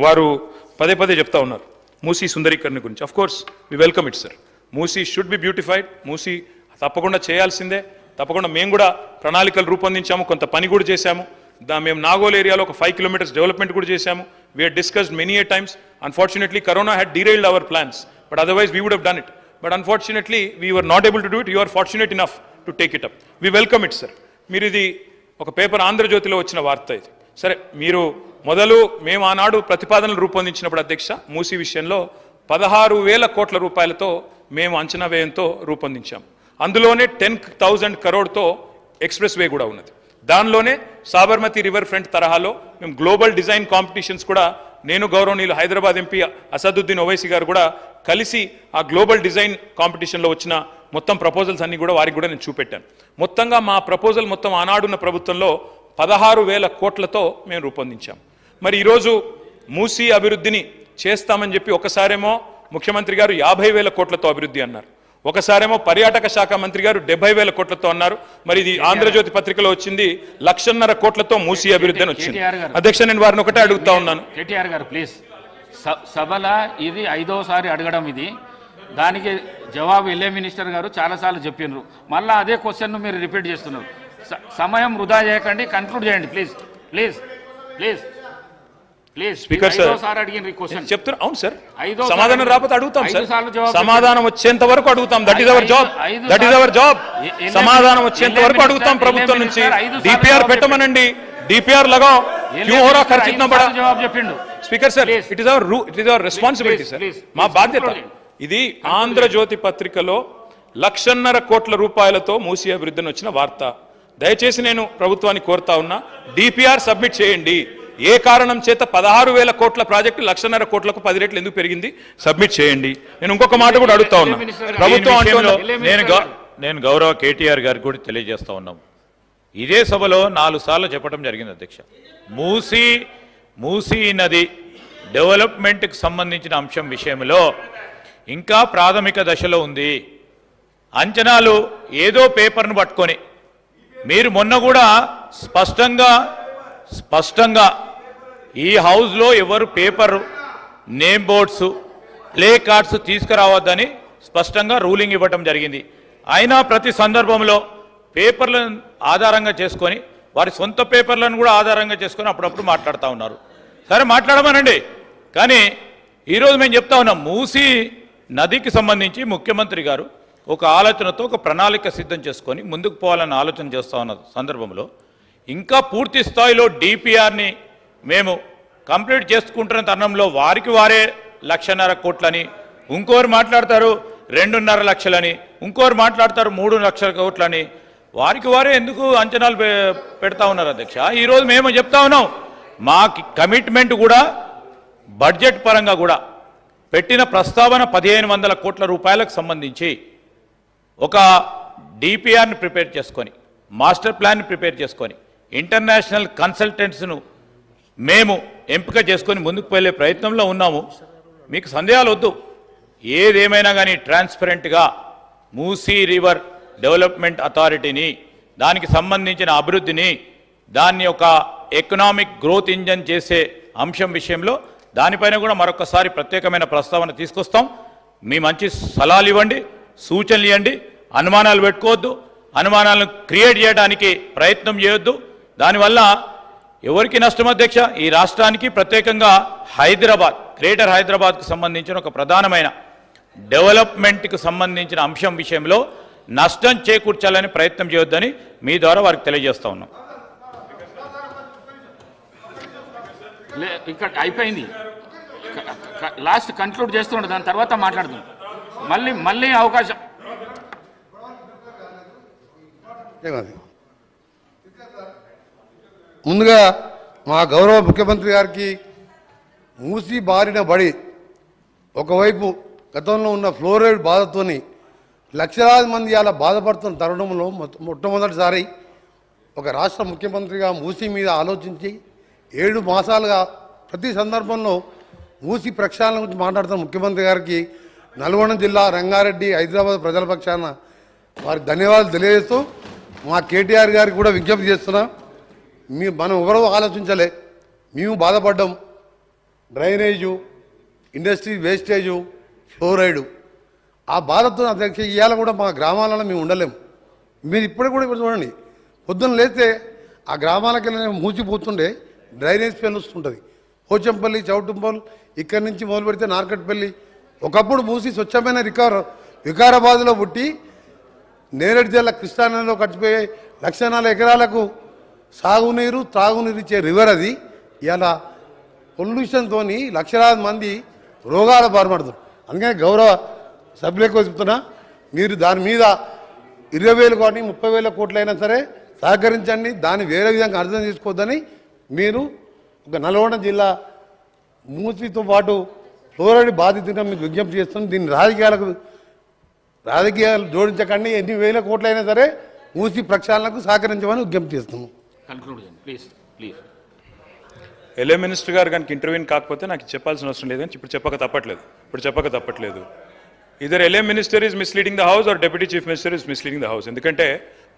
వారు పదే పదే చెప్తా ఉన్నారు మూసీ సుందరీకరణ గురించి. Of course we welcome it sir. Musi should be beautified. Musi తప్పకుండా చేయాల్సిందే. తప్పకుండా మేము కూడా ప్రణాళికలు రూపొందించాము, కొంత పని కూడా చేశాము. మేము నాగోల్ ఏరియాలో ఒక 5 kilometers డెవలప్మెంట్ కూడా చేశాము. We had discussed many a times. Unfortunately corona had derailed our plans, but otherwise we would have done it. But unfortunately we were not able to do it. You are fortunate enough to take it up. We welcome it sir. మీరు ఇది ఒక paper ఆంధ్రజ్యోతిలో వచ్చిన వార్త ఇది. సరే, మీరు మొదలు మేము ఆనాడు ప్రతిపాదనలు రూపొందించినప్పుడు అధ్యక్ష మూసీ విషయంలో 16,000 కోట్ల రూపాయలతో మేము అంచనా వ్యయంతో రూపొందించాము. అందులోనే 10,000 crore ఎక్స్ప్రెస్ వే కూడా ఉన్నది. దానిలోనే సాబర్మతి రివర్ ఫ్రంట్ తరహాలో మేము గ్లోబల్ డిజైన్ కాంపిటీషన్స్ కూడా నేను గౌరవనీయులు హైదరాబాద్ ఎంపీ అసదుద్దీన్ ఓవైసీ గారు కూడా కలిసి ఆ గ్లోబల్ డిజైన్ కాంపిటీషన్లో వచ్చిన మొత్తం ప్రపోజల్స్ అన్ని కూడా వారికి కూడా నేను చూపెట్టాను. మొత్తంగా మా ప్రపోజల్ మొత్తం ఆనాడున్న ప్రభుత్వంలో 16,000 కోట్లతో మేము రూపొందించాం. మరి ఈరోజు మూసీ అభివృద్ధిని చేస్తామని చెప్పి ఒకసారేమో ముఖ్యమంత్రి గారు 50,000 కోట్లతో అభివృద్ధి అన్నారు, ఒకసారేమో పర్యాటక శాఖ మంత్రి గారు 70,000 కోట్లతో అన్నారు. మరి ఇది ఆంధ్రజ్యోతి పత్రికలో వచ్చింది 1,50,000 కోట్లతో మూసీ అభివృద్ధి అని వచ్చింది. అధ్యక్ష, నేను వారిని ఒకటే అడుగుతా ఉన్నాను. కేటీఆర్ గారు ప్లీజ్, సభల ఇది 5వసారి అడగడం, ఇది దానికి జవాబు ఎల్ఏ మినిస్టర్ గారు చాలాసార్లు చెప్పినారు. మళ్ళీ అదే క్వశ్చన్ మీరు రిపీట్ చేస్తున్నారు. సమయం వృధా చేయకండి, కన్క్లూడ్ చేయండి please please please please. Speaker sir చెప్తున్నారు. అవును సార్, సమాధానం రాకపోతే అడుగుతాం సార్. సమాధానం వచ్చేంత వరకు అడుగుతాం. That is our job, that is our job. సమాధానం వచ్చేంత వరకు అడుగుతాం ప్రభుత్వం నుంచి. డిపిఆర్ పెట్టమనండి, డిపిఆర్ లగాओ, क्यों हो रहा खर्च इतना बड़ा? జవాబు చెప్పిండు speaker sir. It is our responsibility sir, మా బాధ్యత ఇది. ఆంధ్రజ్యోతి పత్రికలో 1,50,000 కోట్ల రూపాయలతో మూసీ అభివృద్ధిని వచ్చిన వార్త. దయచేసి నేను ప్రభుత్వాన్ని కోరుతా ఉన్నా, డిపిఆర్ సబ్మిట్ చేయండి. ఏ కారణం చేత 16,000 కోట్ల ప్రాజెక్టు 1,50,000 కోట్లకు 10 రెట్లు ఎందుకు పెరిగింది సబ్మిట్ చేయండి. నేను ఇంకొక మాట కూడా అడుగుతా ఉన్నా. ప్రభుత్వం నేను గౌరవ కేటీఆర్ గారికి కూడా తెలియజేస్తా ఉన్నాం. ఇదే సభలో 4 సార్లు చెప్పడం జరిగింది అధ్యక్ష. మూసీ నది డెవలప్మెంట్కి సంబంధించిన అంశం విషయంలో ఇంకా ప్రాథమిక దశలో ఉంది. అంచనాలు ఏదో పేపర్ను పట్టుకొని మీరు మొన్న కూడా స్పష్టంగా ఈ హౌస్లో ఎవరు paper name boards placards తీసుకురావద్దని స్పష్టంగా రూలింగ్ ఇవ్వటం జరిగింది. అయినా ప్రతి సందర్భంలో పేపర్లను ఆధారంగా చేసుకొని వారి సొంత పేపర్లను కూడా ఆధారంగా చేసుకొని అప్పుడప్పుడు మాట్లాడుతూ ఉన్నారు. సరే మాట్లాడమనండి, కానీ ఈరోజు మేము చెప్తా ఉన్నాం మూసీ నదికి సంబంధించి ముఖ్యమంత్రి గారు ఒక ఆలోచనతో ఒక ప్రణాళిక సిద్ధం చేసుకొని ముందుకు పోవాలని ఆలోచన చేస్తూ ఉన్న సందర్భంలో ఇంకా పూర్తి స్థాయిలో డిపిఆర్ని మేము కంప్లీట్ చేసుకుంటున్న తరుణంలో వారికి వారే 1,50,000 కోట్లని, ఇంకోరు మాట్లాడతారు 2.5 లక్షలని, ఇంకోరు మాట్లాడతారు 3 లక్షల కోట్లని. వారికి వారే ఎందుకు అంచనాలు పెడతా ఉన్నారు అధ్యక్ష? ఈరోజు మేము చెప్తా ఉన్నాం, మా కమిట్మెంట్ కూడా బడ్జెట్ పరంగా కూడా పెట్టిన ప్రస్తావన 1,500 కోట్ల రూపాయలకు సంబంధించి ఒక డిపిఆర్ని ప్రిపేర్ చేసుకొని, మాస్టర్ ప్లాన్ని ప్రిపేర్ చేసుకొని, ఇంటర్నేషనల్ కన్సల్టెంట్స్ను మేము ఎంపిక చేసుకొని ముందుకు వెళ్ళే ప్రయత్నంలో ఉన్నాము. మీకు సందేహాలు వద్దు, ఏదేమైనా కానీ ట్రాన్స్పరెంట్గా మూసీ రివర్ డెవలప్మెంట్ అథారిటీని, దానికి సంబంధించిన అభివృద్ధిని, దాన్ని ఒక ఎకనామిక్ గ్రోత్ ఇంజన్ చేసే అంశం విషయంలో దానిపైన కూడా మరొకసారి ప్రత్యేకమైన ప్రస్తావన తీసుకొస్తాం. మీ మంచి సలహాలు ఇవ్వండి, సూచనలు ఇవ్వండి. అనుమానాలు పెట్టుకోవద్దు, అనుమానాలను క్రియేట్ చేయడానికి ప్రయత్నం చేయొద్దు. దానివల్ల ఎవరికి నష్టం అధ్యక్ష? ఈ రాష్ట్రానికి, ప్రత్యేకంగా హైదరాబాద్, గ్రేటర్ హైదరాబాద్కు సంబంధించిన ఒక ప్రధానమైన డెవలప్మెంట్కి సంబంధించిన అంశం విషయంలో నష్టం చేకూర్చాలని ప్రయత్నం చేయొద్దని మీ ద్వారా వారికి తెలియజేస్తా ఉన్నాం. ఇక్కడ అయిపోయింది, లాస్ట్ కన్క్లూడ్ చేస్తుండే, దాని తర్వాత మాట్లాడుతాం. మళ్ళీ అవకాశం. ముందుగా మా గౌరవ ముఖ్యమంత్రి గారికి మూసి బారిన బడి ఒకవైపు గతంలో ఉన్న ఫ్లోరైడ్ బాధతోని లక్షలాది మంది అలా బాధపడుతున్న తరుణంలో మొట్టమొదటిసారి ఒక రాష్ట్ర ముఖ్యమంత్రిగా మూసి మీద ఆలోచించి 7 మాసాలుగా ప్రతి సందర్భంలో మూసి ప్రక్షాళన గురించి మాట్లాడుతున్న ముఖ్యమంత్రి గారికి నల్గొండ జిల్లా, రంగారెడ్డి, హైదరాబాద్ ప్రజల పక్షాన వారికి ధన్యవాదాలు తెలియజేస్తూ, మా కేటీఆర్ గారికి కూడా విజ్ఞప్తి చేస్తున్నాం. మనం ఎవరో ఆలోచించలే, మేము బాధపడ్డాం. డ్రైనేజు, ఇండస్ట్రీ వేస్టేజు, ఫ్లోరైడు, ఆ బాధతో అధ్యక్ష ఇవాళ కూడా మా గ్రామాలలో మేము ఉండలేము. మీరు ఇప్పటికి కూడా ఇప్పుడు చూడండి, పొద్దున్న లేస్తే ఆ గ్రామాలకు వెళ్ళి మూసిపోతుండే డ్రైనేజ్ స్మెల్ వస్తుంటుంది. పోచంపల్లి, చౌటుప్పల్, ఇక్కడి నుంచి మొదలు పెడితే నార్కట్పల్లి, ఒకప్పుడు మూసి స్వచ్ఛమైన వికారాబాద్లో పుట్టి నేరేడు జిల్లా కృష్ణానదిలో కట్టిపోయే 1,04,000 ఎకరాలకు సాగునీరు, త్రాగునీరు ఇచ్చే రివర్ అది. ఇలా పొల్యూషన్తో లక్షలాది మంది రోగాల బారిపడుతున్నారు. అందుకని గౌరవ సభ్యులకు చెప్తున్నా, మీరు దాని మీద 20,000 కోట్లు 30,000 కోట్లు అయినా సరే సహకరించండి. దాన్ని వేరే విధంగా అర్థం చేసుకోవద్దని మీరు ఒక నల్గొండ జిల్లా మూసితో పాటు ఫ్లోరైడ్ బాధితుగా మీకు విజ్ఞప్తి చేస్తుంది. దీన్ని రాజకీయాలు జోడించకండి. ఎన్ని వేల కోట్లు అయినా సరే మూసి ప్రక్షాళనకు సహకరించమని విజ్ఞప్తి చేస్తున్నాం. ఎల్ఏ మినిస్టర్ గారు కనుక ఇంటర్వ్యూని కాకపోతే నాకు చెప్పాల్సిన అవసరం లేదని ఇప్పుడు చెప్పక తప్పట్లేదు. Either LA minister is misleading the house or deputy chief minister is misleading the house. ఎందుకంటే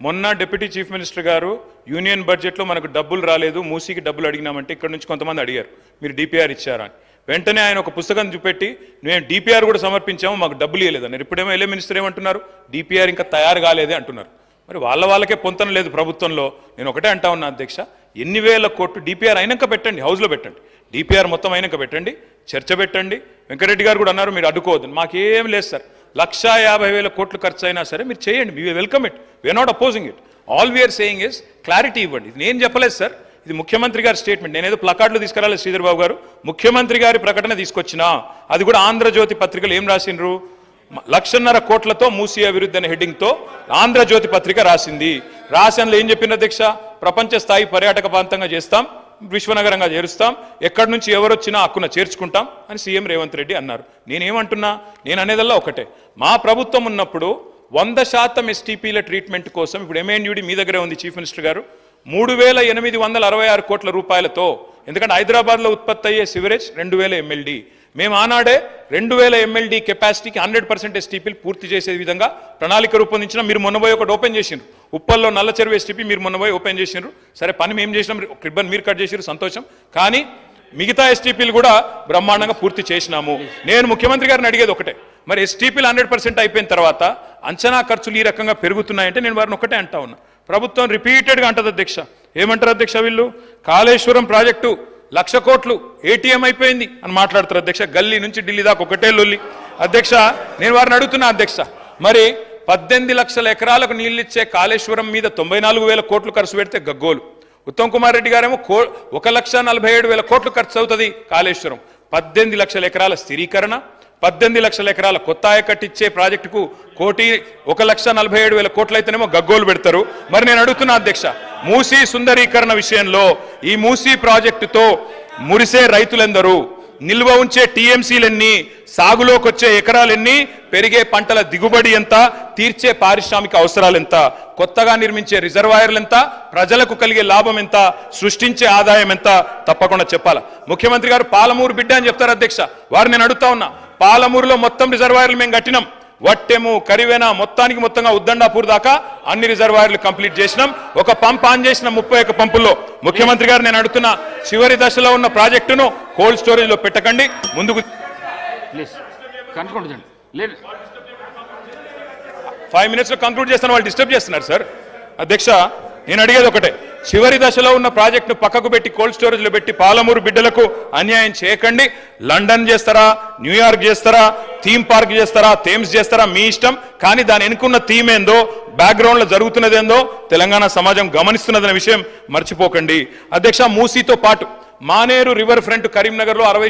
మొన్న డిప్యూటీ చీఫ్ మినిస్టర్ గారు యూనియన్ బడ్జెట్లో మనకు డబ్బులు రాలేదు, మూసీకి డబ్బులు అడిగినామంటే ఇక్కడ నుంచి కొంతమంది అడిగారు మీరు డిపిఆర్ ఇచ్చారా అని. వెంటనే ఆయన ఒక పుస్తకం చూపెట్టి మేము డిపిఆర్ కూడా సమర్పించాము, మాకు డబ్బులు ఇవ్వలేదన్నారు. ఇప్పుడేమో ఎల్ఏ మినిస్టర్ ఏమంటున్నారు, డిపిఆర్ ఇంకా తయారు కాలేదే అంటున్నారు. మరి వాళ్ళకే పొంతన లేదు ప్రభుత్వంలో. నేను ఒకటే అంటా ఉన్నా అధ్యక్ష, ఎన్ని వేల కోట్లు డిపిఆర్ అయినాక పెట్టండి, హౌస్లో పెట్టండి, డిపిఆర్ మొత్తం అయినాక పెట్టండి, చర్చ పెట్టండి. వెంకరెడ్డి గారు కూడా అన్నారు మీరు అడ్డుకోవద్దు. మాకేం లేదు సార్, 1,50,000 కోట్లు ఖర్చు అయినా సరే మీరు చేయండి, we welcome it, we're not opposing it. All we're saying is clarity ఇవ్వండి. ఇది నేను చెప్పలేదు సార్, ఇది ముఖ్యమంత్రి గారి స్టేట్మెంట్. నేనేదో ప్లకార్డులు తీసుకురాలేదు శ్రీధర్ బాబు గారు, ముఖ్యమంత్రి గారి ప్రకటన తీసుకొచ్చినా. అది కూడా ఆంధ్రజ్యోతి పత్రికలు ఏం రాసిండ్రు, 1,50,000 కోట్లతో మూసీ అభివృద్ధి అనే హెడ్డింగ్తో ఆంధ్రజ్యోతి పత్రిక రాసింది. రాసినలో ఏం చెప్పిన అధ్యక్ష, ప్రపంచ స్థాయి పర్యాటక ప్రాంతంగా చేస్తాం, విశ్వనగరంగా చేరుస్తాం, ఎక్కడి నుంచి ఎవరొచ్చినా హక్కున చేర్చుకుంటాం అని సీఎం రేవంత్ రెడ్డి అన్నారు. నేనేమంటున్నా, నేను అనేదల్లా ఒకటే, మా ప్రభుత్వం ఉన్నప్పుడు 100% ఎస్టీపీల ట్రీట్మెంట్ కోసం, ఇప్పుడు ఎంఎన్యూడి మీ దగ్గరే ఉంది చీఫ్ మినిస్టర్ గారు, 3,866 కోట్ల రూపాయలతో, ఎందుకంటే హైదరాబాద్లో ఉత్పత్తి అయ్యే సివరేజ్ 2,000 MLD, మేము ఆనాడే 2,000 MLD కెపాసిటీకి 100% ఎస్టీపీలు పూర్తి చేసే విధంగా ప్రణాళిక రూపొందించిన. మీరు మొన్నపోయి ఒకటి ఓపెన్ చేసిండ్రు, ఉప్పల్లో నల్ల చెరువు ఎస్టీపీ మీరు మొన్నపోయి ఓపెన్ చేసిండ్రు. సరే పని మేము చేసినాం, రిబ్బన్ మీరు కట్ చేసిరు, సంతోషం. కానీ మిగతా ఎస్టీపీలు కూడా బ్రహ్మాండంగా పూర్తి చేసినాము. నేను ముఖ్యమంత్రి గారిని అడిగేది ఒకటే, మరి ఎస్టీపీలు 100% అయిపోయిన తర్వాత అంచనా ఖర్చులు ఈ రకంగా పెరుగుతున్నాయంటే నేను వారిని ఒకటే అంటా ఉన్నా, ప్రభుత్వం రిపీటెడ్గా అంటది అధ్యక్ష. ఏమంటారు అధ్యక్ష వీళ్ళు, కాళేశ్వరం ప్రాజెక్టు 1,00,000 కోట్లు ఏటీఎం అయిపోయింది అని మాట్లాడతారు అధ్యక్ష. గల్లీ నుంచి ఢిల్లీ దాకా ఒకటే లొల్లి అధ్యక్ష. నేను వారిని అడుగుతున్నా అధ్యక్ష, మరి 18 లక్షల ఎకరాలకు నీళ్ళిచ్చే కాళేశ్వరం మీద 94,000 కోట్లు ఖర్చు పెడితే గగ్గోలు. ఉత్తమ్ కుమార్ రెడ్డి గారేమో 1,47,000 కోట్లు ఖర్చు అవుతుంది కాళేశ్వరం. 18 లక్షల ఎకరాల స్థిరీకరణ, 18 లక్షల ఎకరాల కొత్త ఆయకట్టిచ్చే ప్రాజెక్టుకు 1,47,000 కోట్లు అయితేనేమో గగ్గోలు పెడతారు. మరి నేను అడుగుతున్నా అధ్యక్ష, మూసీ సుందరీకరణ విషయంలో ఈ మూసీ ప్రాజెక్టుతో మురిసే రైతులెందరూ, నిల్వ ఉంచే టీఎంసీలెన్ని, సాగులోకి వచ్చే ఎకరాలెన్ని, పెరిగే పంటల దిగుబడి ఎంత, తీర్చే పారిశ్రామిక అవసరాలు ఎంత, కొత్తగా నిర్మించే రిజర్వాయర్లు ఎంత, ప్రజలకు కలిగే లాభం ఎంత, సృష్టించే ఆదాయం ఎంత, తప్పకుండా చెప్పాలా. ముఖ్యమంత్రి గారు పాలమూరు బిడ్డ అని చెప్తారు అధ్యక్ష. వారు నేను అడుగుతా ఉన్నా, పాలమూరులో మొత్తం రిజర్వాయర్లు మేము కట్టినాం, వట్టెము కరివేన మొత్తంగా ఉద్దండాపూర్ దాకా అన్ని రిజర్వాయర్లు కంప్లీట్ చేసినాం. ఒక పంప్ ఆన్ చేసిన 31 పంపుల్లో. ముఖ్యమంత్రి గారు నేను అడుగుతున్నా, చివరి దశలో ఉన్న ప్రాజెక్టును కోల్డ్ స్టోరేజ్ లో పెట్టకండి, ముందుకు 5 minutes లో కంక్లూడ్ చేస్తాను, వాళ్ళు డిస్టర్బ్ చేస్తున్నారు సార్. అధ్యక్ష నేను అడిగేది ఒకటే, చివరి దశలో ఉన్న ప్రాజెక్టును పక్కకు పెట్టి కోల్డ్ స్టోరేజ్ లో పెట్టి పాలమూరు బిడ్డలకు అన్యాయం చేయకండి. లండన్ చేస్తారా, న్యూయార్క్ చేస్తారా, థీమ్ పార్క్ చేస్తారా, థేమ్స్ చేస్తారా, మీ ఇష్టం. కానీ దాని వెనుకున్న థీమ్ ఏందో, బ్యాక్గ్రౌండ్ లో జరుగుతున్నదేందో తెలంగాణ సమాజం గమనిస్తున్నదనే విషయం మర్చిపోకండి. అధ్యక్ష మూసీతో పాటు మానేరు రివర్ ఫ్రంట్ కరీంనగర్ లో 60